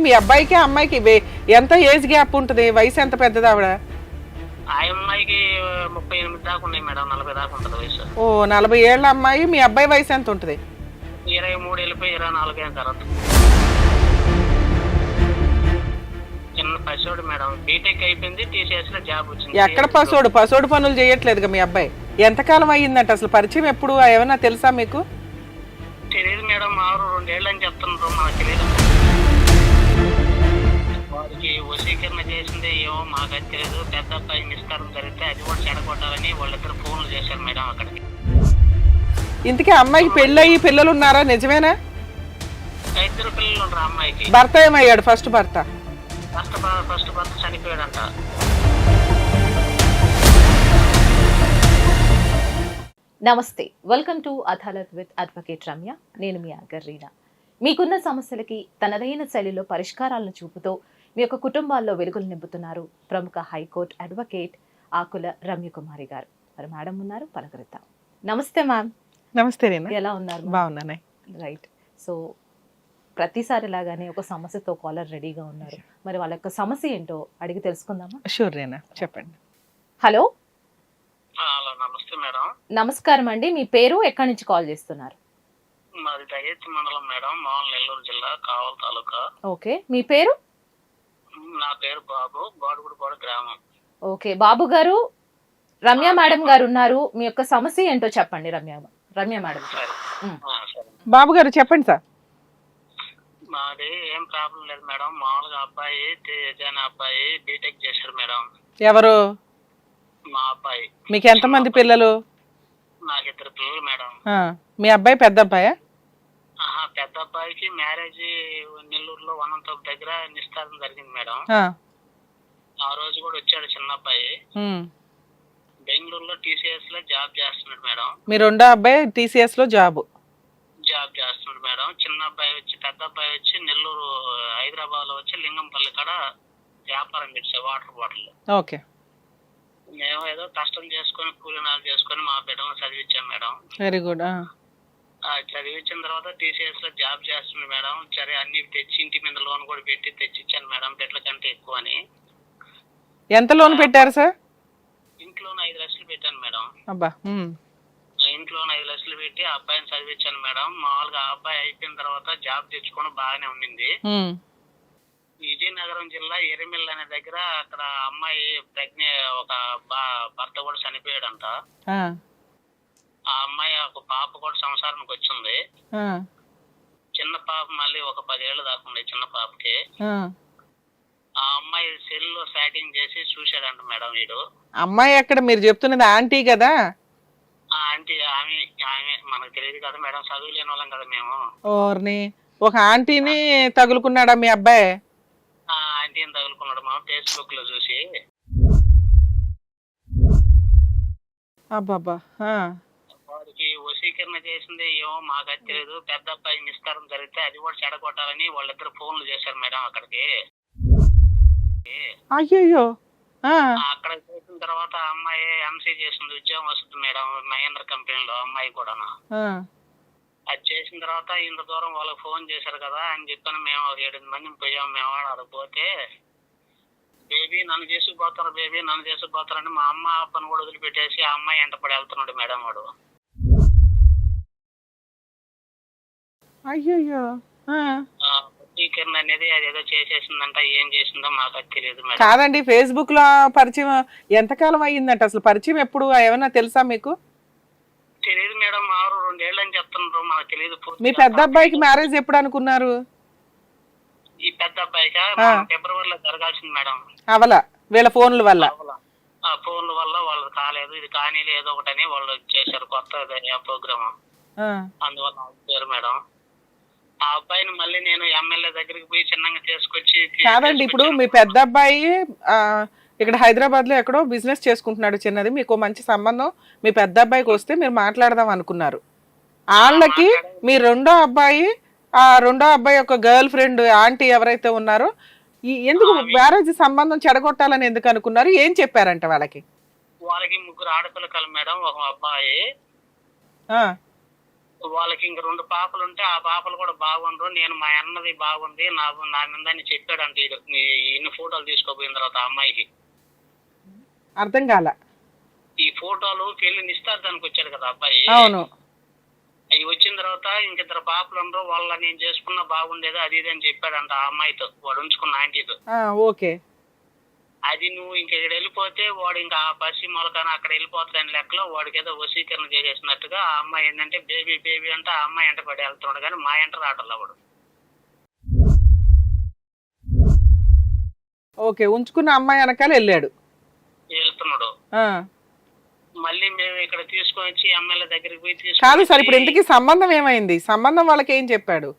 మీ అబ్బాయికి అమ్మాయికి ఎంత ఏజ్ గ్యాప్ ఉంటుంది? వయసు ఎంత పెద్దది ఆవిడ? ఆ అమ్మాయికి 38 దాకా ఉన్నాయి మేడం, 40 దాకా ఉంటుంది వయసు. ఓ 40 ఏళ్ళ అమ్మాయి. మీ అబ్బాయి వయసు ఎంత ఉంటుంది? 23 వెళ్ళిపోయి 24 అయిన తర్వాత. చిన్న పసివాడు మేడం, బీటెక్ అయిపోయింది, టీసీఎస్ లో జాబ్ వచ్చింది. ఎక్కడ పసోడు పనులు చేయట్లేదుగా మీ అబ్బాయి? ఎంతకాలం అయ్యిందంట అసలు పరిచయం? ఎప్పుడు ఏమన్నా తెలుసా మీకు? తెలియదు మేడం, 2 ఏళ్ళు అని చెప్తున్నారు, మాకు తెలియదు. వారికి వశీకరణ చేసింది ఏమో మాకు అది తెలియదు. పెద్ద అబ్బాయి నిస్కారం జరిగితే అది కూడా చెడగొట్టాలని వాళ్ళిద్దరు ఫోన్లు చేశారు మేడం అక్కడికి. ఇంతకీ అమ్మాయికి పెళ్ళయి పిల్లలు ఉన్నారా? నిజమేనా? 2 పిల్లలు ఉన్నారు అమ్మాయికి. భర్త ఏమయ్యాడు? ఫస్ట్ భర్త భర్త చనిపోయాడంట. నమస్తే, welcome to Adalat with advocate Ramya. నేను మీ యాంకర్ రీనా. మీకున్న సమస్యలకి తనదైన శైలిలో పరిష్కారాలను చూపుతూ మీ యొక్క కుటుంబాల్లో వెలుగులు నింపుతున్నారు ప్రముఖ హైకోర్టు అడ్వకేట్ ఆకుల రమ్యకుమారి గారు. మరి మేడం ఉన్నారు, పలకరిద్దాం. నమస్తే మ్యామ్. నమస్తే రీనా, ఎలా ఉన్నారు? బాగున్నానే. రైట్. సో ప్రతిసారి లాగానే ఒక సమస్యతో కాలర్ రెడీగా ఉన్నారు. మరి వాళ్ళ యొక్క సమస్య ఏంటో అడిగి తెలుసుకుందామా? షూర్ రీనా, చెప్పండి. హలో. హలో, నమస్తే మేడం. నమస్కారం అండి, మీ పేరు, ఎక్కడి నుంచి కాల్ చేస్తున్నారు? మాది దగేతి మండలం మేడం, మామూలు నెల్లూరు జిల్లా, కావల్ తాలూకా. ఓకే, మీ పేరు? నా పేరు బాబు, బాడుగుడిపాడు గ్రామం. ఓకే బాబు గారు, రమ్య మేడం గారు ఉన్నారు. మీ యొక్క సమస్య ఏంటో చెప్పండి రమ్య మేడం. సరే. బాబు గారు చెప్పండి సార్. మాది ఏం ప్రాబ్లం లేదు మేడం, మామూలుగా అబ్బాయి తేజాని అబ్బాయి బీటెక్ చేశారు మేడం. ఎవరు? మా అబ్బాయి. మీకు ఎంతమంది పిల్లలు? నాకు 2 పిల్లలు మేడం. మీ అబ్బాయి పెద్ద అబ్బాయా? పెద్ద అబ్బాయికి మ్యారేజ్ నెల్లూరులో వనంతోపు దగ్గర నిశ్చితార్థం జరిగింది మేడం. ఆ రోజు కూడా వచ్చాడు చిన్న అబ్బాయి. బెంగళూరులో టీసీఎస్ లో జాబ్ చేస్తున్నాడు మేడం. మీ రెండో అబ్బాయి టీసీఎస్ లో జాబ్ చేస్తున్నాడు మేడం. చిన్న అబ్బాయి వచ్చి, పెద్ద అబ్బాయి వచ్చి నెల్లూరు హైదరాబాద్ లో వచ్చి లింగంపల్లి కాడ వ్యాపారం పెట్టాడు, వాటర్ బాటిల్. ఓకే. మేము ఏదో కష్టం చేసుకొని కూలీనాలు చేసుకొని మా బిడ్డలను చదివించాం మేడం. Very good. చదివించిన తర్వాత టీసీఎస్ లో జాబ్ చేస్తున్నాడు మేడం. సరే అన్ని తెచ్చి ఇంటి మీద లోన్ కూడా పెట్టి తెచ్చిచ్చాను మేడం, బిడ్డల కంటే ఎక్కువ అని. ఎంత లోన్ పెట్టారు సార్? ఇంట్లోనే 5 లక్షలు పెట్టాను మేడం. అబ్బా. ఇంట్లోనే 5 లక్షలు పెట్టి ఆ అబ్బాయిని చదివించాను మేడం. మామూలుగా ఆ అబ్బాయి అయిపోయిన తర్వాత జాబ్ తెచ్చుకోవడం బాగానే ఉండింది. విజయనగరం జిల్లా ఎరిమిల్ అనే దగ్గర అక్కడ అమ్మాయి ఒక భర్త కూడా చనిపోయాడంట. ఆ అమ్మాయి ఒక పాప కూడా సంసారానికి వచ్చింది. చిన్న పాప మళ్ళీ ఒక 10 ఏళ్ళు దాకా ఉంది చిన్న పాపకి. ఆ అమ్మాయి సెల్ లో చాటింగ్ చేసి చూశాడంట మేడం వీడు. అమ్మాయి ఎక్కడ? మీరు చెప్తున్నది ఆంటీ కదా? ఆంటీ ఆమె మనకు తెలియదు కదా మేడం, చదువు లేని వాళ్ళం కదా మేము. ఓర్ని, ఒక ఆంటీని తగులుకున్నాడా మీ అబ్బాయి? ఆంటీని తగులుకున్నాడు మా ఫేస్బుక్ లో చూసి. అబ్బాబ్బా. వాడికి వశీకరణ చేసింది ఏమో మాకు అది తెలియదు. పెద్ద అబ్బాయి నిస్కారం జరిగితే అది కూడా చెడగొట్టాలని వాళ్ళిద్దరు ఫోన్లు చేశారు మేడం అక్కడికి. అయ్యో. అక్కడ చేసిన తర్వాత అమ్మాయి ఎంసీ చేసింది, ఉద్యోగం వస్తుంది మేడం మహేంద్ర కంపెనీలో. అమ్మాయి కూడా అది చేసిన తర్వాత ఇంత దూరం వాళ్ళకి ఫోన్ చేశారు కదా అని చెప్పాను. మేము 7 మందిని పోయాం. మేము అది పోతే బేబీ నన్ను చేసుకుపోతారు, బేబీ నన్ను చేసుకుపోతారని మా అమ్మ అప్పని కూడా వదిలిపెట్టేసి ఆ అమ్మాయి ఎంటపడి వెళ్తున్నాడు మేడం వాడు. అయ్యో. వశీకరణ అనేది అదేదో చేసేసిందంట, ఏం చేసిందో మాకు అది తెలియదు మేడం. కాదండి, ఫేస్బుక్ లో పరిచయం ఎంతకాలం అయ్యిందంట? అసలు పరిచయం ఎప్పుడు? ఏమన్నా తెలుసా మీకు? తెలియదు మేడం, 2 ఏళ్ళు అని చెప్తున్నారు, మాకు తెలియదు. మీ పెద్ద అబ్బాయికి మ్యారేజ్ ఎప్పుడు అనుకున్నారు? ఈ పెద్ద అబ్బాయికి ఫిబ్రవరిలో జరగాల్సింది మేడం. అవలా వీళ్ళ ఫోన్ల వల్ల? ఆ ఫోన్ల వల్ల వాళ్ళు కాలేదు, ఇది కానీ ఏదో ఒకటని వాళ్ళు చేశారు కొత్త ప్రోగ్రామ్. అందువల్ల ఆగిపోయారు మేడం. ఆ అబ్బాయిని మళ్ళీ నేను ఎమ్మెల్యే దగ్గరికి పోయి చిన్నగా చేసుకొచ్చి. కాదండి, ఇప్పుడు మీ పెద్ద అబ్బాయి ఇక్కడ హైదరాబాద్ లో ఎక్కడో బిజినెస్ చేసుకుంటున్నాడు చిన్నది. మీకు మంచి సంబంధం మీ పెద్ద అబ్బాయికి వస్తే మీరు మాట్లాడదాం అనుకున్నారు. వాళ్ళకి మీ రెండో అబ్బాయి యొక్క గర్ల్ ఫ్రెండ్ ఆంటీ ఎవరైతే ఉన్నారో ఎందుకు మ్యారేజ్ సంబంధం చెడగొట్టాలని ఎందుకు అనుకున్నారు? ఏం చెప్పారంట వాళ్ళకి? వాళ్ళకి 3 ఆడపిల్లలు మేడం, ఒక అబ్బాయి. వాళ్ళకి ఇంక 2 పాపలు ఉంటే ఆ పాపలు కూడా బాగుండ్రు. నేను మా అన్నది బాగుంది, నాకు నా మీద అని చెప్పాడంట. ఇన్ని ఫోటోలు తీసుకోపోయిన తర్వాత ఆ అమ్మాయికి అర్థం కాల. ఈ ఫోటోలు పెళ్లి నిశ్చితార్థానికి వచ్చాడు కదా అబ్బాయి. అవును. అవి వచ్చిన తర్వాత ఇంక 2 పాపలు ఉండరు, వాళ్ళ నేను చేసుకున్నా బాగుండేది అది ఇది అని చెప్పాడంట ఆ అమ్మాయితో, వాడు ఉంచుకున్న ఆంటీతో. ఓకే. అది నువ్వు ఇంక ఇక్కడ వెళ్ళిపోతే వాడు ఇంకా ఆ బస్సి మొలకన అక్కడ వెళ్ళిపోతాడని లెక్కలో వాడికి ఏదో వశీకరణ చేసేసినట్టుగా ఆ అమ్మాయి ఏంటంటే బేబీ బేబీ అంటే ఆ అమ్మాయి ఎంట పడి వెళ్తున్నాడు, కానీ మా ఎంట రావట్లే వాడు. ఓకే, ఉంచుకున్న అమ్మాయి వెనకాల వెళ్ళాడు, వెళ్తున్నాడు. మళ్ళీ మేము ఇక్కడ తీసుకొని వచ్చి ఎమ్మెల్యే దగ్గరికి పోయి కాదు సార్, ఇప్పుడు ఇంతకీ సంబంధం ఏమైంది? సంబంధం వాళ్ళకి ఏం చెప్పాడు?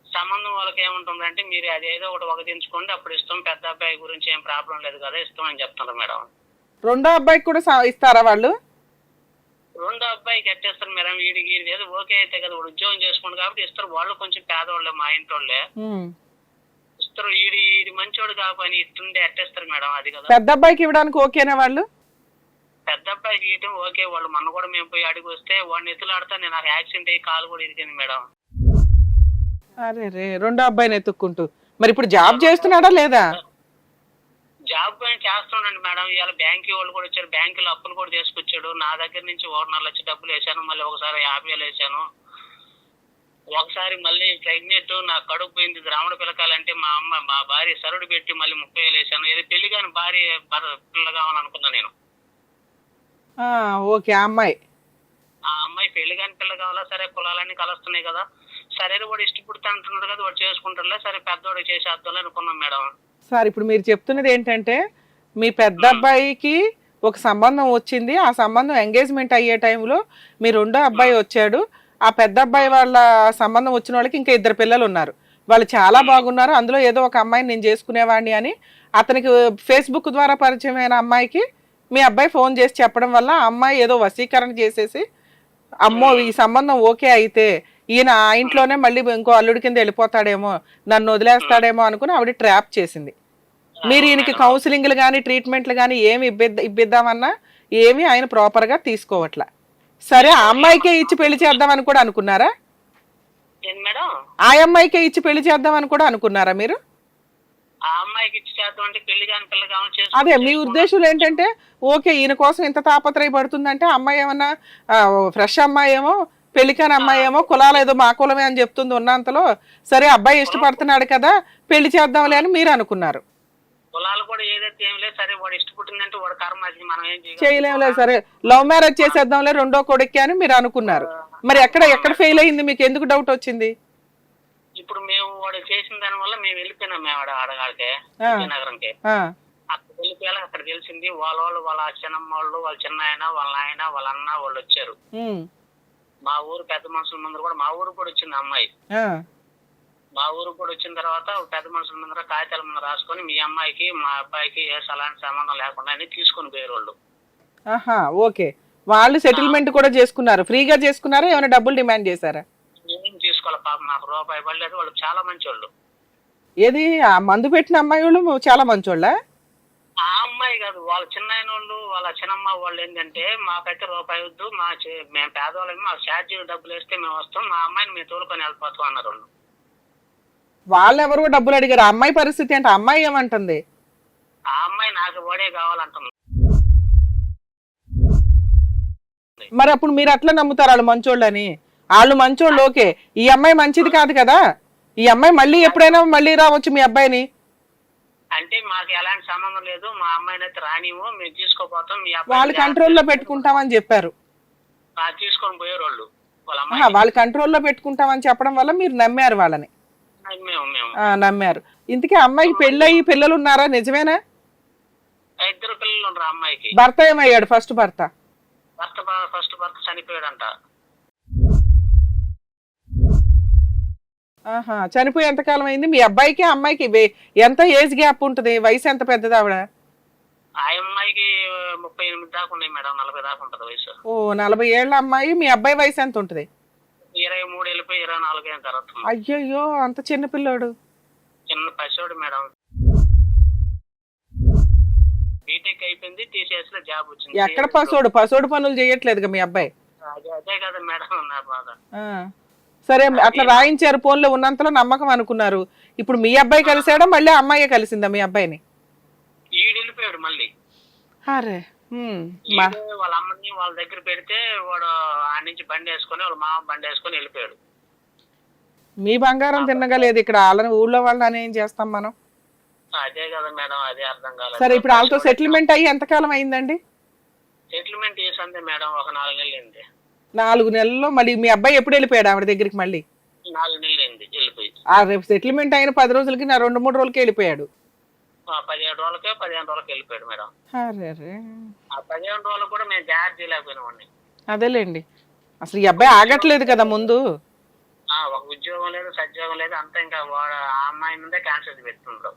సంబంధం వాళ్ళకి ఏముంటుందంటే మీరు అదేదో ఒకటి వగదించుకోండి, అప్పుడు ఇస్తాం, పెద్ద అబ్బాయి గురించి ఏం ప్రాబ్లం లేదు కదా, ఇస్తాం అని చెప్తున్నారు మేడం. రెండో అబ్బాయికి కూడా ఇస్తారా వాళ్ళు? రెండో అబ్బాయికి ఎట్టేస్తారు మేడం, వీడికి ఏదో ఓకే అయితే కదా, వాడు ఉద్యోగం చేసుకోండి కాబట్టి ఇస్తారు. వాళ్ళు కొంచెం పేదవాళ్ళే, మా ఇంటి వాళ్ళే ఇస్తారు. వీడి మంచోడు కాబట్టి ఇస్తుండే ఎట్టేస్తారు మేడం, అది కదా. పెద్ద అబ్బాయికి ఇవ్వడానికి ఓకేనా వాళ్ళు? పెద్ద అబ్బాయికి ఇవ్వటం ఓకే. వాళ్ళు మొన్న కూడా మేము పోయి అడిగి వస్తే వాడిని ఎత్తులాడితే నేను నాకు యాక్సిడెంట్ అయ్యి కాలు కూడా ఇరిగింది మేడం. అరే రే, రెండో అబ్బాయిని ఎత్తుక్కుంటూ. మరి ఇప్పుడు జాబ్ చేస్తున్నాడా లేదా? జాబ్ పైన చేస్తున్నాడు మేడం. ఇవాళ బ్యాంకు వాళ్ళు కూడా వచ్చారు, బ్యాంకులో అప్పులు కూడా తీసుకొచ్చాడు. నా దగ్గర నుంచి 1.5 లక్ష డబ్బులు వేసాను, మళ్ళీ ఒకసారి 50,000 వేసాను. ఒకసారి మళ్ళీ ప్రెగ్నెంట్, నా కడుపు పోయింది, రాముడు పిలకాలంటే మా భార్య సరుడు పెట్టి మళ్ళీ 30,000 వేసాను. ఏదో పెళ్లి కాని భార్య పిల్ల కావాలనుకున్నా నేను. ఓకే. ఆ అమ్మాయి పెళ్లి కాని పిల్ల కావాలా, సరే కులాలన్నీ కలుస్తున్నాయి కదా, సరే వాడు ఇష్టపడుతా అంటున్నాడు కదా, వాడు చేసుకుంటారులే, సరే పెద్దవాడు చేసేద్దాం అనుకున్నాం మేడం. సార్, ఇప్పుడు మీరు చెప్తున్నది ఏంటంటే మీ పెద్ద అబ్బాయికి ఒక సంబంధం వచ్చింది, ఆ సంబంధం ఎంగేజ్మెంట్ అయ్యే టైంలో మీ రెండో అబ్బాయి వచ్చాడు. ఆ పెద్ద అబ్బాయి వాళ్ళ సంబంధం వచ్చిన వాళ్ళకి ఇంకా 2 పిల్లలు ఉన్నారు, వాళ్ళు చాలా బాగున్నారు, అందులో ఏదో ఒక అమ్మాయిని నేను చేసుకునేవాడిని అని అతనికి ఫేస్బుక్ ద్వారా పరిచయమైన అమ్మాయికి మీ అబ్బాయి ఫోన్ చేసి చెప్పడం వల్ల ఆ అమ్మాయి ఏదో వశీకరణ చేసేసి, అమ్మో ఈ సంబంధం ఓకే అయితే ఈయన ఆ ఇంట్లోనే మళ్ళీ ఇంకో అల్లుడి కింద వెళ్ళిపోతాడేమో, నన్ను వదిలేస్తాడేమో అనుకుని ఆవిడ ట్రాప్ చేసింది. మీరు ఈయనకి కౌన్సిలింగ్లు కానీ ట్రీట్మెంట్లు కానీ ఏమి ఇప్పిద్దామన్నా ఏమి ఆయన ప్రాపర్గా తీసుకోవట్లా. సరే, ఆ అమ్మాయికే ఇచ్చి పెళ్లి చేద్దామని కూడా అనుకున్నారా? ఆ అమ్మాయికే ఇచ్చి పెళ్లి చేద్దామని కూడా అనుకున్నారా మీరు? ఆ అమ్మాయికి ఇచ్చి చేద్దాం అంటే పెళ్లి కాని పిల్ల కావాలి. అదే మీ ఉద్దేశం ఏంటంటే, ఓకే ఈయన కోసం ఇంత తాపత్రయపడుతుందంటే అమ్మాయి ఏమన్నా ఫ్రెష్ అమ్మాయి ఏమో, పెళ్లికాని అమ్మాయి ఏమో, కులాలు ఏదో మా కులమే అని చెప్తుంది ఉన్నంతలో, సరే అబ్బాయి ఇష్టపడుతున్నాడు కదా పెళ్లి చేద్దాంలే అని మీరు అనుకున్నారు. కులాలు కూడా ఏదైతే ఏం లేదు, సరే వాడు ఇష్టపడుతుందంటే వాడు కర్మ, మనం ఏం చేయలేములే, సరే లవ్ మ్యారేజ్ చేసేద్దాంలే రెండో కొడుక్కి అని మీరు అనుకున్నారు. మరి ఎక్కడ ఫెయిల్ అయింది, మీకు ఎందుకు డౌట్ వచ్చింది? ఇప్పుడు మేము వాడు చేసిన దాని వల్ల మేము వెళ్ళిపోయినాం, మేము ఆడగాడికి నగరంకి. అక్కడ వెళ్ళిపోయాలి, అక్కడ తెలిసింది వాళ్ళ చిన్నమ్మ వాళ్ళు, వాళ్ళ చిన్న ఆయన, వాళ్ళ ఆయన, వాళ్ళ అన్న వాళ్ళు వచ్చారు. మా ఊరు పెద్ద మనుషుల ముందర కూడా, మా ఊరు కూడా వచ్చింది అమ్మాయి. మా ఊరు కూడా వచ్చిన తర్వాత పెద్ద మనుషుల ముందర కాగితాల ముందర రాసుకొని మీ అమ్మాయికి మా అబ్బాయికి అలాంటి సంబంధం లేకుండా అని తీసుకొని పోయారు వాళ్ళు. ఓకే, వాళ్ళు సెటిల్మెంట్ కూడా చేసుకున్నారు, ఫ్రీగా చేసుకున్నారా, ఏమైనా డబ్బులు డిమాండ్ చేశారా? ఏం తీసుకోవాలి పాపం, నాకు రూపాయి పడలేదు. వాళ్ళు చాలా మంచి వాళ్ళు. ఏది ఆ మందు పెట్టిన అమ్మాయి వాళ్ళు చాలా మంచోళ్ళ? ఆ అమ్మాయి కాదు, వాళ్ళ చిన్న వాళ్ళు, వాళ్ళ చిన్నమ్మ వాళ్ళు ఏంటంటే, మాకైతే రూపాయి వద్దు, మేము పేదవాళ్ళమే, మాకు ఛార్జీలు డబ్బులు వేస్తే మేము వస్తాం, మా అమ్మాయిని మేము తోలుకొని వెళ్ళిపోతాం అన్నారు వాళ్ళు. వాళ్ళెవరు డబ్బులు అడిగారు? ఆ అమ్మాయి పరిస్థితి అంటే అమ్మాయి ఏమంటుంది? ఆ అమ్మాయి నాకు వాడే కావాలంటుంది. మరి అప్పుడు మీరు అట్లా నమ్ముతారు వాళ్ళు మంచోళ్ళని? వాళ్ళు మంచోళ్ళు ఓకే, ఈ అమ్మాయి మంచిది కాదు కదా, ఈ అమ్మాయి మళ్ళీ ఎప్పుడైనా మళ్ళీ రావచ్చు మీ అబ్బాయిని. అంటే మాకు ఎలాంటి సంబంధం లేదు, మా అమ్మాయిని అయితే రానివ్వు, మేము తీసుకోపోతాం, మీ అబ్బాయి వాళ్ళు కంట్రోల్లో పెట్టుకుంటామని చెప్పారు. తీసుకొని పోయారు వాళ్ళు. వాళ్ళు కంట్రోల్లో పెట్టుకుంటామని చెప్పడం వల్ల మీరు నమ్మారు వాళ్ళని. నమ్మారు. ఇంతకీ అమ్మాయికి పెళ్ళయి పిల్లలు ఉన్నారా? నిజమేనా? 2 పిల్లలు ఉన్నారు అమ్మాయికి. భర్త ఏమయ్యాడు? ఫస్ట్ భర్త చనిపోయాడంట. చనిపోయి ఎంతకాలం అయింది? మీ అబ్బాయికి అమ్మాయికి ఎంత ఏజ్ గ్యాప్ ఉంటుంది? వయసు ఎంత పెద్దది ఆవిడ? ఆ అమ్మాయికి 38 దాకా ఉన్నాయి మేడం, 40 దాకా ఉంటది వయసు. 40 ఏళ్ల అమ్మాయి. మీ అబ్బాయి వయసు ఎంత ఉంటుంది? 23 వెళ్ళిపోయి 24 అయిన తర్వాత. అయ్యయ్యో, అంత చిన్న పిల్లోడు, చిన్న పసివాడు మేడం. బీటెక్ అయిపోయింది, టీసీఎస్ లో జాబ్ వచ్చింది. ఎక్కడ పసోడు పనులు చేయట్లేదుగా మీ అబ్బాయి? అదే కదా మేడం నా బాధ. ఆ. సరే అట్లా రాయించారు, ఫోన్లో ఉన్నంతలో నమ్మకం అనుకున్నారు. ఇప్పుడు మీ అబ్బాయి కలిసాడా, మళ్ళీ అమ్మాయి కలిసిందా మీ అబ్బాయిని? ఈడు వెళ్ళిపోయాడు మళ్ళీ. అరే ఈడు వాళ్ళ అమ్మని వాళ్ళ దగ్గర పెడితే వాడు ఆ నుంచి బండి వేసుకొని వాళ్ళ మామ బండి వేసుకొని వెళ్ళిపోయాడు. మీ బంగారం తిన్నగలేదు, ఇక్కడ వాళ్ళని ఊళ్ళో వాళ్ళని ఏం చేస్తాం మనం? అదే కదా మేడం, అదే అర్థం కాలేదు. సరే ఇప్పుడు వాళ్ళతో సెటిల్మెంట్ అయ్యి ఎంతకాలం అయిందండి? సెటిల్మెంట్ చేసింది మేడం ఒక 4 నెలలు అయింది. 4 నెలల్లో మళ్ళీ మీ అబ్బాయి ఎప్పుడు వెళ్ళిపోయాడు ఆవిడ దగ్గరికి? మళ్ళీ 4 నెలలు అయింది వెళ్ళిపోయి. రేపు సెటిల్మెంట్ అయిన 10 రోజులకి నా 2-3 రోజులకి వెళ్ళిపోయాడు. 17 రోజులకే 15 రోజులకి వెళ్ళిపోయాడు మేడం. అరే ఆ 15 రోజులు కూడా మేము జాగ్రత్త చేయలేకపోయినామండి. అదేలేండి, అసలు ఈ అబ్బాయి ఆగట్లేదు కదా ముందు. ఒక ఉద్యోగం లేదు, సద్యోగం లేదు, అంతా ఇంకా ఆ అమ్మాయి నుండే క్యాన్సర్ పెడుతుండ్రు.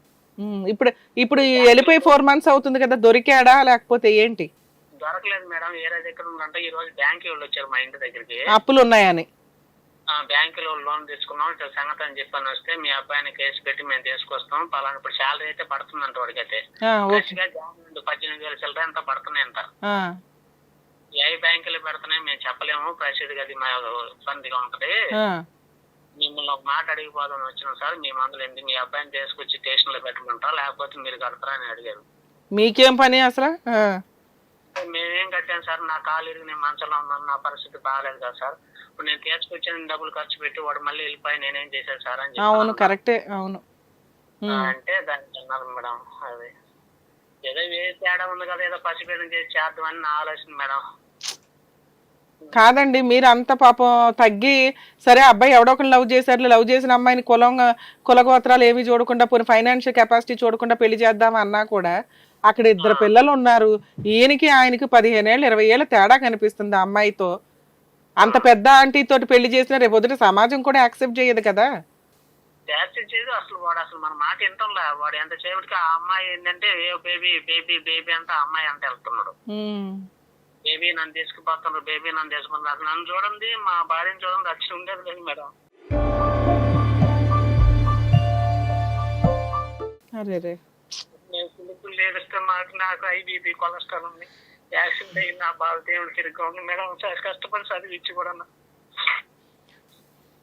ఇప్పుడు ఇప్పుడు వెళ్ళిపోయి 4 months అవుతుంది కదా, దొరికాడా లేకపోతే ఏంటి? దొరకలేదు మేడం. ఏ రోజు ఎక్కడ ఉందంటే ఈ రోజు బ్యాంక్ వాళ్ళు వచ్చారు మా ఇంటి దగ్గరికి. అప్పులు ఉన్నాయని బ్యాంకులో లోన్ తీసుకున్నాం ఇట్లా సంగతి అని చెప్పని వస్తే మీ అబ్బాయిని కేసు పెట్టి మేము తీసుకొస్తాం, పలానా ఇప్పుడు శాలరీ అయితే పడుతుందంట వాడికైతే. 18,000 చిల్లర ఎంత పడుతున్నాయంట. ఏ బ్యాంకులు పెడుతున్నాయి మేము చెప్పలేము, ప్రసిద్ధి అది మా ఇబ్బందిగా ఉంటది. మిమ్మల్ని ఒక మాట అడిగిపోదామని వచ్చినాం సార్, మీ మందులు ఏంటి, మీ అబ్బాయిని తీసుకొచ్చి స్టేషన్ లో పెట్టమంటారా లేకపోతే మీరు కడతారా అని అడిగారు. మీకేం పని అసలు? మేమేం కట్టాను సార్, నా కాలు ఇరిగి నేను మంచంలో ఉన్నాను, నా పరిస్థితి బాగాలేదు కదా సార్, ఇప్పుడు నేను తీసుకొచ్చిన డబ్బులు ఖర్చు పెట్టి వాడు మళ్ళీ వెళ్ళిపోయి నేనేం చేశాను సార్ అని అవును కరెక్టే, అవును అంటే దానికి అన్నారు మేడం. అది ఏదో ఏ తేడా ఉంది కదా, ఏదో పసిపేదం చేసి చేద్దామని నా ఆలోచన మేడం. కాదండి, మీరు అంత పాపం తగ్గి, సరే అబ్బాయి ఎవడో ఒకరు లవ్ చేశారు, లవ్ చేసిన అమ్మాయిని కులగోత్రాలు ఏమి చూడకుండా, పోనీ ఫైనాన్షియల్ కెపాసిటీ చూడకుండా పెళ్లి చేద్దాం అన్నా కూడా అక్కడ 2 పిల్లలు ఉన్నారు. ఈయనకి ఆయనకి 15 ఏళ్ళు 20 ఏళ్ళ తేడా కనిపిస్తుంది ఆ అమ్మాయితో. అంత పెద్ద ఆంటీ తోటి పెళ్లి చేసిన రేపు పొద్దుట సమాజం కూడా యాక్సెప్ట్ చేయదు కదా. అసలు వాడు అసలు మన మాట వింటంలా. వాడు ఎంత సేపటికి ఆ అమ్మాయి ఏంటంటే ఏ బేబీ బేబీ బేబీ అంతా అమ్మాయి అంత వెళ్తున్నాడు. బేబీ నన్ను తీసుకుపోతున్నారు, బేబీ నన్ను తీసుకుంటారు. నన్ను చూడండి, మా భార్యను చూడండి, వచ్చి ఉండేది లేదు మేడం. అరే నేను పులుపులు లేదిస్తే నాకు ఐబీపీ కొలెస్ట్రాల్ ఉంది, యాక్సిడెంట్ అయ్యి నా బాధ దేవుడికి ఇరుగ్గా ఉంది మేడం. కష్టపడి చదివించి కూడా